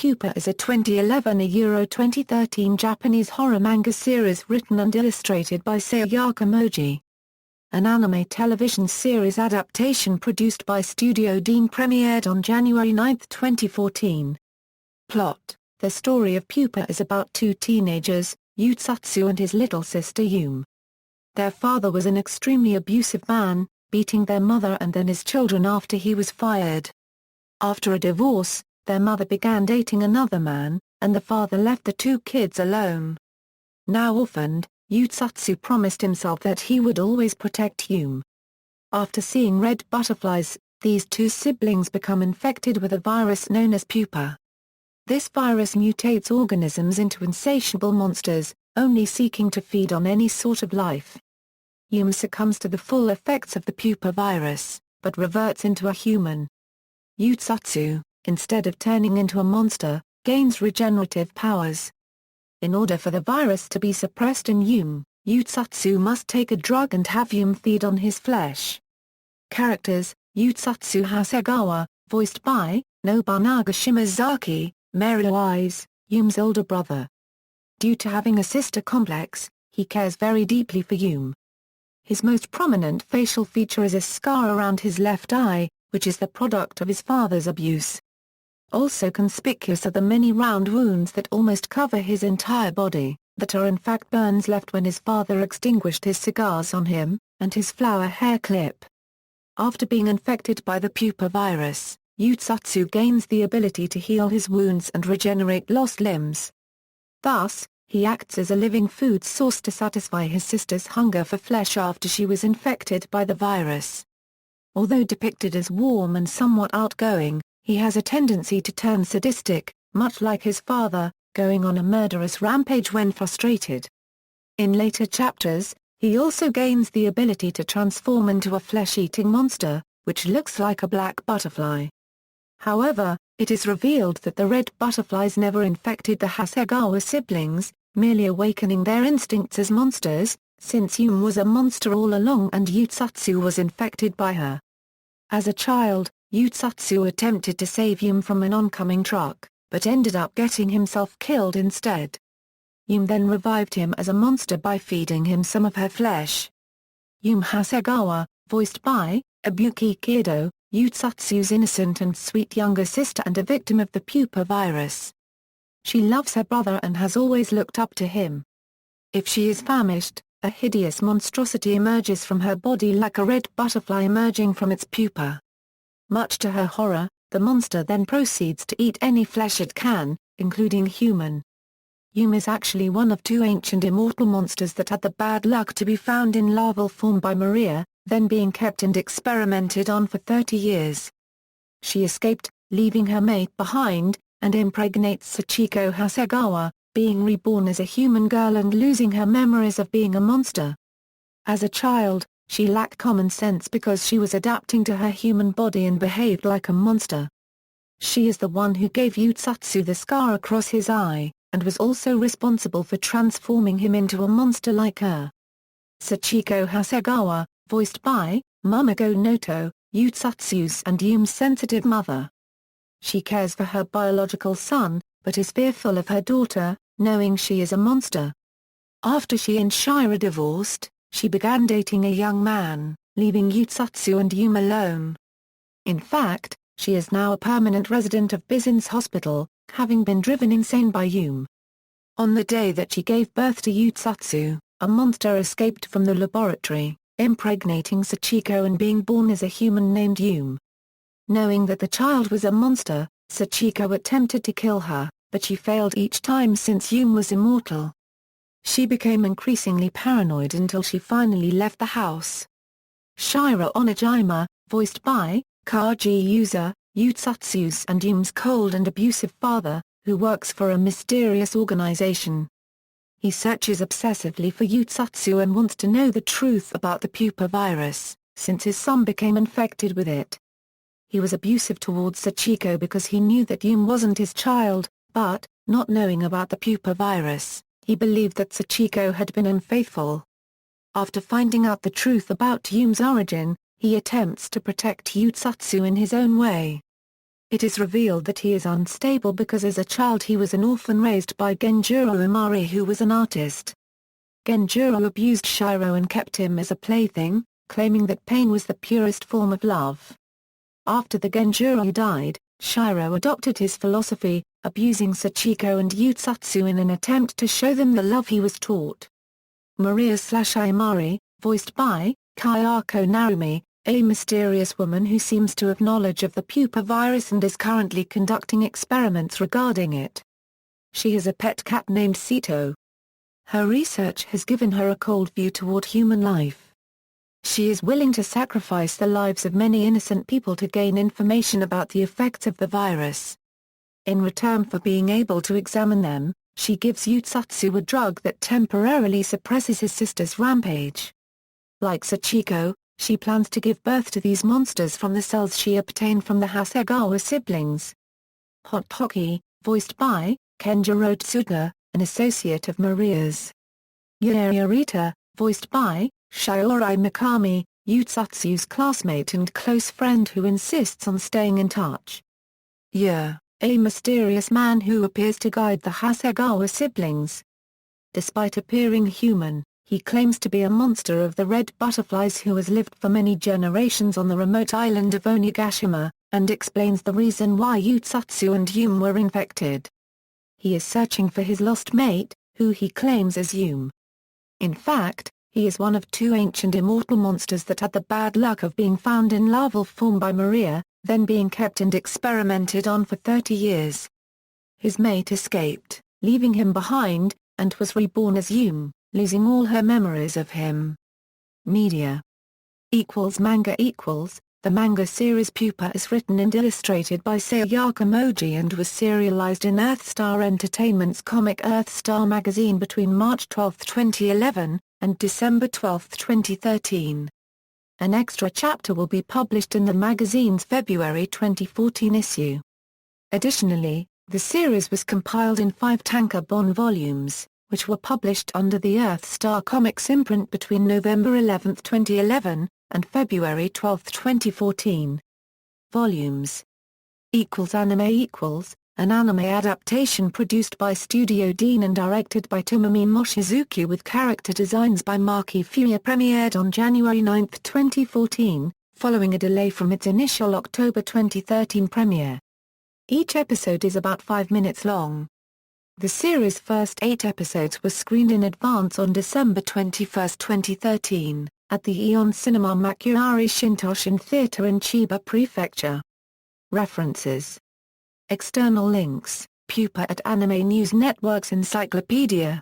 Pupa is a 2011 Euro 2013 Japanese horror manga series written and illustrated by Sayaka Mogi. An anime television series adaptation produced by Studio Deen premiered on January 9, 2014. Plot: the story of Pupa is about two teenagers, Yutsatsu and his little sister Yume. Their father was an extremely abusive man, beating their mother and then his children after he was fired. After a divorce, their mother began dating another man, and the father left the two kids alone. Now orphaned, Yutsatsu promised himself that he would always protect Yume. After seeing red butterflies, these two siblings become infected with a virus known as Pupa. This virus mutates organisms into insatiable monsters, only seeking to feed on any sort of life. Yume succumbs to the full effects of the Pupa virus, but reverts into a human. Yutsatsu, instead of turning into a monster, gains regenerative powers. In order for the virus to be suppressed in Yume, Yutsatsu must take a drug and have Yume feed on his flesh. Characters: Yutsatsu Hasegawa, voiced by Nobunaga Shimazaki, Mario Eyes, Yume's older brother. Due to having a sister complex, he cares very deeply for Yume. His most prominent facial feature is a scar around his left eye, which is the product of his father's abuse. Also conspicuous are the many round wounds that almost cover his entire body, that are in fact burns left when his father extinguished his cigars on him, and his flower hair clip. After being infected by the Pupa virus, Yutsatsu gains the ability to heal his wounds and regenerate lost limbs. Thus, he acts as a living food source to satisfy his sister's hunger for flesh after she was infected by the virus. Although depicted as warm and somewhat outgoing, he has a tendency to turn sadistic, much like his father, going on a murderous rampage when frustrated. In later chapters, he also gains the ability to transform into a flesh-eating monster, which looks like a black butterfly. However, it is revealed that the red butterflies never infected the Hasegawa siblings, merely awakening their instincts as monsters, since Yume was a monster all along and Yutsatsu was infected by her. As a child, Yutsatsu attempted to save Yume from an oncoming truck, but ended up getting himself killed instead. Yume then revived him as a monster by feeding him some of her flesh. Yume Hasegawa, voiced by Ibuki Kido, Yutsatsu's innocent and sweet younger sister and a victim of the Pupa virus. She loves her brother and has always looked up to him. If she is famished, a hideous monstrosity emerges from her body like a red butterfly emerging from its pupa. Much to her horror, the monster then proceeds to eat any flesh it can, including human. Yume is actually one of two ancient immortal monsters that had the bad luck to be found in larval form by Maria, then being kept and experimented on for 30 years. She escaped, leaving her mate behind, and impregnates Sachiko Hasegawa, being reborn as a human girl and losing her memories of being a monster. As a child, she lacked common sense because she was adapting to her human body and behaved like a monster. She is the one who gave Yutsatsu the scar across his eye, and was also responsible for transforming him into a monster like her. Sachiko Hasegawa, voiced by Mamoru Noto, Yutsatsu's and Yume's sensitive mother. She cares for her biological son, but is fearful of her daughter, knowing she is a monster. After she and Shira divorced, she began dating a young man, leaving Yutsatsu and Yume alone. In fact, she is now a permanent resident of Bizen's hospital, having been driven insane by Yume. On the day that she gave birth to Yutsatsu, a monster escaped from the laboratory, impregnating Sachiko and being born as a human named Yume. Knowing that the child was a monster, Sachiko attempted to kill her, but she failed each time since Yume was immortal. She became increasingly paranoid until she finally left the house. Shira Onijima, voiced by Kaji Yuza, Yutsatsu's and Yume's cold and abusive father, who works for a mysterious organization. He searches obsessively for Yutsatsu and wants to know the truth about the Pupa virus, since his son became infected with it. He was abusive towards Sachiko because he knew that Yume wasn't his child, but, not knowing about the Pupa virus, he believed that Sachiko had been unfaithful. After finding out the truth about Yume's origin, he attempts to protect Yutsatsu in his own way. It is revealed that he is unstable because as a child he was an orphan raised by Genjuro Imari, who was an artist. Genjuro abused Shiro and kept him as a plaything, claiming that pain was the purest form of love. After the Genjuro died, Shiro adopted his philosophy, abusing Sachiko and Yutsatsu in an attempt to show them the love he was taught. Maria/Imari, voiced by Kayako Narumi, a mysterious woman who seems to have knowledge of the Pupa virus and is currently conducting experiments regarding it. She has a pet cat named Sito. Her research has given her a cold view toward human life. She is willing to sacrifice the lives of many innocent people to gain information about the effects of the virus. In return for being able to examine them, she gives Yutsatsu a drug that temporarily suppresses his sister's rampage. Like Sachiko, she plans to give birth to these monsters from the cells she obtained from the Hasegawa siblings. Hot Hockey, voiced by Kenjiro Tsuga, an associate of Maria's. Rita, voiced by Shiori Mikami, Yutsatsu's classmate and close friend who insists on staying in touch. A mysterious man who appears to guide the Hasegawa siblings. Despite appearing human, he claims to be a monster of the red butterflies who has lived for many generations on the remote island of Onigashima, and explains the reason why Yutsatsu and Yume were infected. He is searching for his lost mate, who he claims is Yume. In fact, he is one of two ancient immortal monsters that had the bad luck of being found in larval form by Maria, then being kept and experimented on for 30 years. His mate escaped, leaving him behind, and was reborn as Yume, losing all her memories of him. Media Manga The manga series Pupa is written and illustrated by Sayaka Mogi and was serialized in Earthstar Entertainment's comic Earthstar magazine between March 12, 2011, and December 12, 2013. An extra chapter will be published in the magazine's February 2014 issue. Additionally, the series was compiled in 5 tankobon volumes, which were published under the Earthstar Comics imprint between November 11, 2011, and February 12, 2014. Volumes Anime an anime adaptation produced by Studio Deen and directed by Tomomi Mochizuki with character designs by Maki Fuya, premiered on January 9, 2014, following a delay from its initial October 2013 premiere. Each episode is about 5 minutes long. The series' first 8 episodes were screened in advance on December 21, 2013, at the Eon Cinema Makuari Shintoshin Theatre in Chiba Prefecture. References. External links: Pupa at Anime News Network's Encyclopedia.